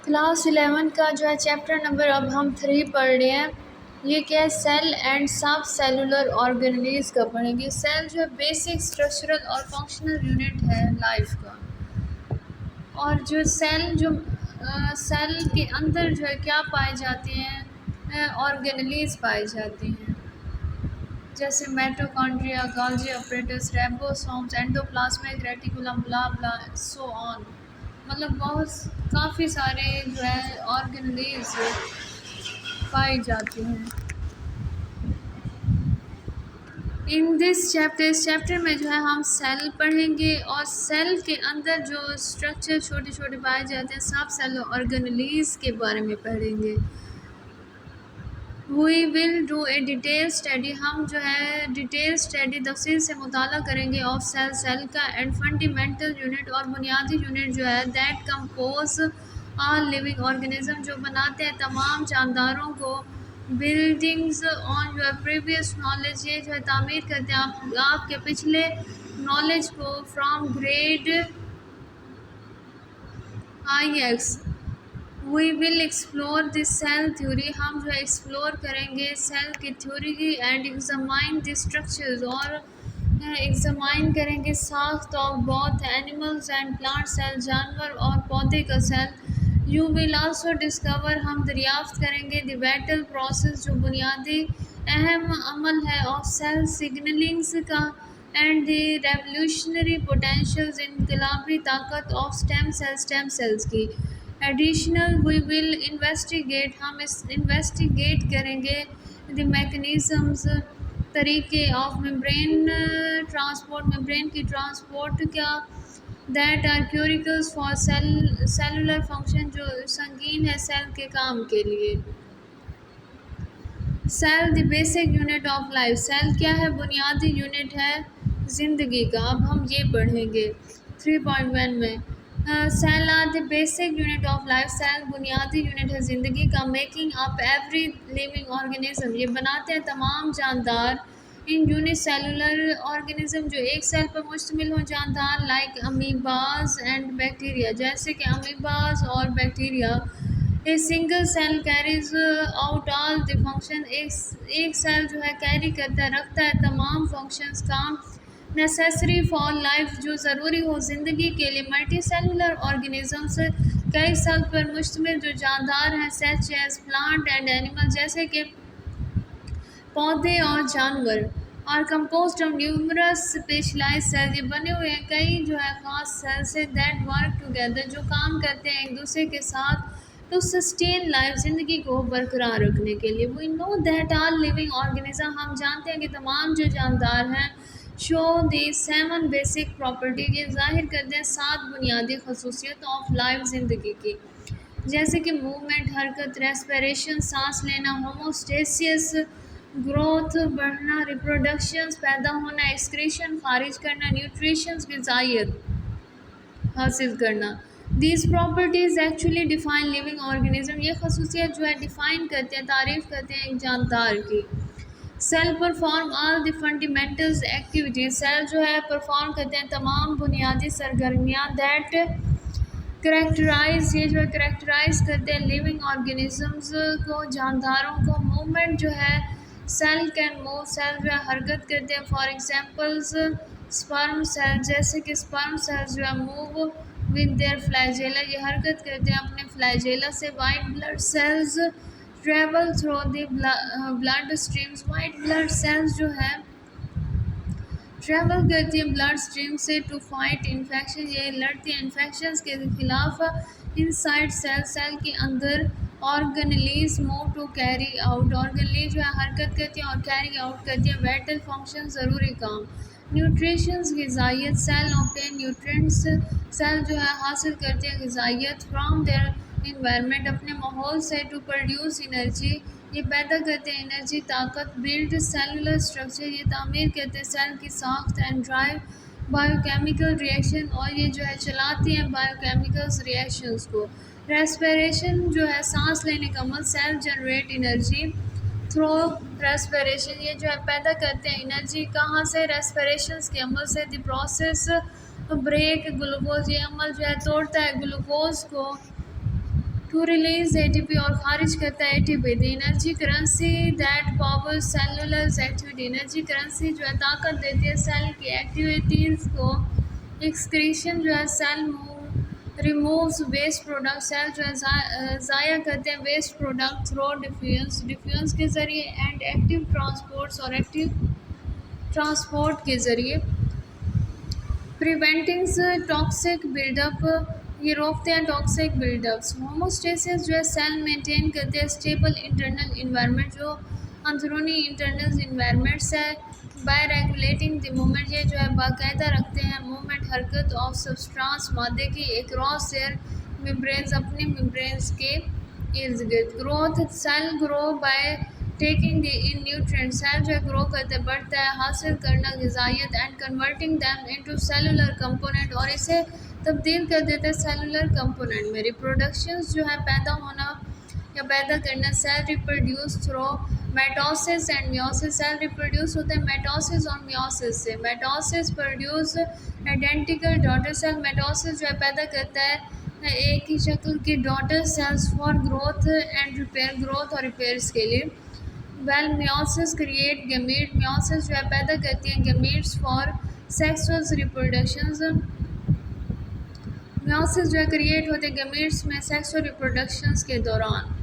Class 11 کا جو ہے چیپٹر نمبر اب ہم 3 پڑھ رہے ہیں. یہ کیا ہے؟ سیل اینڈ سب سیلولر آرگنیلیز کا پڑھیں گے. سیل جو ہے بیسک اسٹرکچرل اور فنکشنل یونٹ ہے لائف کا. اور جو سیل کے اندر جو ہے کیا پائے جاتے ہیں؟ آرگنیلیز پائے جاتے ہیں، جیسے میٹوکانڈریا، گالجی اپریٹس، ریبوسومز، اینڈوپلازمک ریٹیکولم، بلا بلا سو آن. مطلب کافی سارے جو ہے آرگنیلیز پائی جاتی ہیں. اس چیپٹر میں جو ہے ہم سیل پڑھیں گے، اور سیل کے اندر جو اسٹرکچر چھوٹے چھوٹے پائے جاتے ہیں سب سیل آرگنیلیز کے بارے میں پڑھیں گے. We will do a detailed study. ہم جو ہے ڈیٹیل اسٹڈی تفصیل سے مطالعہ کریں گے آف سیل کا اینڈ فنڈامنٹل یونٹ، اور بنیادی یونٹ جو ہے that compose all living organism, جو بناتے ہیں تمام جانداروں کو. Buildings on your previous knowledge, یہ جو ہے تعمیر کرتے ہیں آپ کے پچھلے نالج کو. From grade IX We will explore the cell theory. ہم جو ہے ایکسپلور کریں گے سیل کی تھیوری کی. اینڈ ایگزامائن دی اسٹرکچرز، اور ایگزامائن کریں گے ساخت of both animals and plant cell, جانور اور پودے کا cell. You will also discover, ہم دریافت کریں گے دی وائٹل پروسیس، جو بنیادی اہم عمل ہے آف سیل سگنلنگز کا. اینڈ دی ریولیوشنری پوٹینشیلز، انقلابی طاقت آف اسٹیم سیلز کی. ایڈیشنل وی ول انویسٹیگیٹ، ہم انویسٹیگیٹ کریں گے دی میکنیزمز، طریقے آف ممبرین ٹرانسپورٹ، ممبرین کی ٹرانسپورٹ کا. That are crucial for cellular function, جو سنگین ہے سیل کے کام کے لیے. Cell the basic unit of life, cell کیا ہے؟ بنیادی یونٹ ہے زندگی کا. اب ہم یہ پڑھیں گے 3.1 میں. Cell are the basic unit of life, cell بنیادی یونٹ ہے زندگی کا. Making up every living organism, یہ بناتے ہیں تمام جاندار. ان یونٹ سیلولر آرگنزم، جو ایک سیل پر مشتمل ہوں جاندار. لائک امیباز اینڈ بیکٹیریا، جیسے کہ امیباز اور bacteria. A single cell carries out all the function, ایک سیل جو ہے کیری کرتا ہے، رکھتا ہے تمام فنکشنز کام. نیسیسری فار لائف، جو ضروری ہو زندگی کے لیے. ملٹی سیلولر آرگنزمز، کئی سیل پر مشتمل جو جاندار ہیں. Such as plant and animal, جیسے کہ پودے اور جانور. Are composed of numerous specialised cell, یہ بنے ہوئے ہیں کئی جو ہے خاص سیل سے. دیٹ ورک ٹوگیدر، جو کام کرتے ہیں ایک دوسرے کے ساتھ. ٹو سسٹین لائف، زندگی کو برقرار رکھنے کے لیے. We know that all living organism, ہم جانتے ہیں کہ تمام جو جاندار ہیں. شو دی 7 بیسک پراپرٹی، یہ ظاہر کرتے ہیں 7 بنیادی خصوصیت آف لائف، زندگی کی. جیسے کہ موومنٹ، حرکت، ریسپیریشن سانس لینا، ہوموسٹیسس گروتھ بڑھنا، ریپروڈکشنز پیدا ہونا، ایکسکریشن خارج کرنا، نیوٹریشنز غذائیت حاصل کرنا. These properties actually define living organism, یہ خصوصیت جو ہے ڈیفائن کرتے ہیں، تعریف کرتے ہیں ایک جاندار کی. Cell perform all the fundamental activities, cell جو ہے پرفارم کرتے ہیں تمام بنیادی سرگرمیاں. دیٹ کریکٹرائز، یہ جو ہے کریکٹرائز کرتے ہیں لیونگ آرگنزمز کو، جانداروں کو. موومنٹ جو ہے سیل کین موو، سیل جو ہے حرکت کرتے ہیں. فار ایگزامپلز اسپرم سیل، جیسے کہ اسپرم سیل جو ہے موو ود دیئر فلیجیلا، یہ حرکت کرتے ہیں اپنے فلیجیلا سے. White blood cells travel through the blood streams, white blood cells جو ہے ٹریول کرتی ہیں بلڈ اسٹریم سے. ٹو فائٹ انفیکشن، یہ لڑتی ہیں انفیکشنز کے خلاف. انسائڈ سیل، سیل کے اندر. آرگنیلیز موو ٹو کیری آؤٹ، آرگنیلیز جو ہے حرکت کرتی ہیں اور کیری آؤٹ کرتی ہیں وائٹل فنکشن، ضروری کام. نیوٹریشنز غذائیت، سیل آبٹین نیوٹرینٹس، سیل جو ہے حاصل کرتے ہیں غذائیت. فرام دیئر انوائرمنٹ، اپنے ماحول سے. ٹو پروڈیوس انرجی، یہ پیدا کرتے ہیں انرجی، طاقت. بلڈ سیلولر اسٹرکچر، یہ تعمیر کرتے ہیں سیل کی ساخت. And drive biochemical reaction, اور یہ جو ہے چلاتی ہیں بایو کیمیکلز ریئیکشنز کو. ریسپیریشن جو ہے سانس لینے کا عمل. Cell generate energy through respiration, یہ جو ہے پیدا کرتے ہیں انرجی. کہاں سے؟ ریسپیریشنز کے عمل سے. دی پروسیس بریک گلوکوز، یہ عمل جو ہے توڑتا ہے گلوکوز کو. To release A T P اور خارج کرتا ہے A T P. The energy currency that power cellulars activity. Energy currency جو ہے طاقت دیتی ہے سیل کی ایکٹیویٹیز کو. ایکسکریشن جو ہے cell removes waste product. Cell جو ہے ضائع کرتے ہیں waste product through diffuse. Diffuse کے ذریعے اینڈ ایکٹیو ٹرانسپورٹس اور ایکٹیو ٹرانسپورٹ کے ذریعے. Preventings toxic build up. یہ روکتے ہیں ٹاکسک بلڈ اپس. ہوموسٹیسس جو ہے سیل مینٹین کرتے ہیں اسٹیبل انٹرنل انوائرمنٹ جو اندرونی انٹرنل انوائرمنٹس ہے. By regulating the movement. یہ جو ہے باقاعدہ رکھتے ہیں موومنٹ حرکت آف سبسٹانس مادے کی اکراس دیئر ممبرینز اپنے ممبرینز کے ارد گرد. Growth. Cell grow by taking the in nutrient. Cell جو ہے گرو کرتے بڑھتا ہے حاصل کرنا غذائیت and converting them into cellular component اور اسے تبدیل کر دیتا ہے سیلولر کمپوننٹ میں. ریپروڈکشنز جو ہے پیدا ہونا یا پیدا کرنا. Cell reproduce through mitosis and meiosis. Cell reproduce ہوتے ہیں میٹوسس اور میوسس سے. Mitosis produce identical daughter cell. Mitosis جو ہے پیدا کرتا ہے ایک ہی شکل کی daughter cells for growth and repair. Growth اور ریپیئرس کے لیے. While meiosis create gamete. Meiosis جو ہے پیدا کرتی ہیں gametes for sexual reproductions. Meiosis جو ہے کریٹ ہوتے ہیں گیمیٹس میں سیکسول ریپروڈکشنز کے دوران.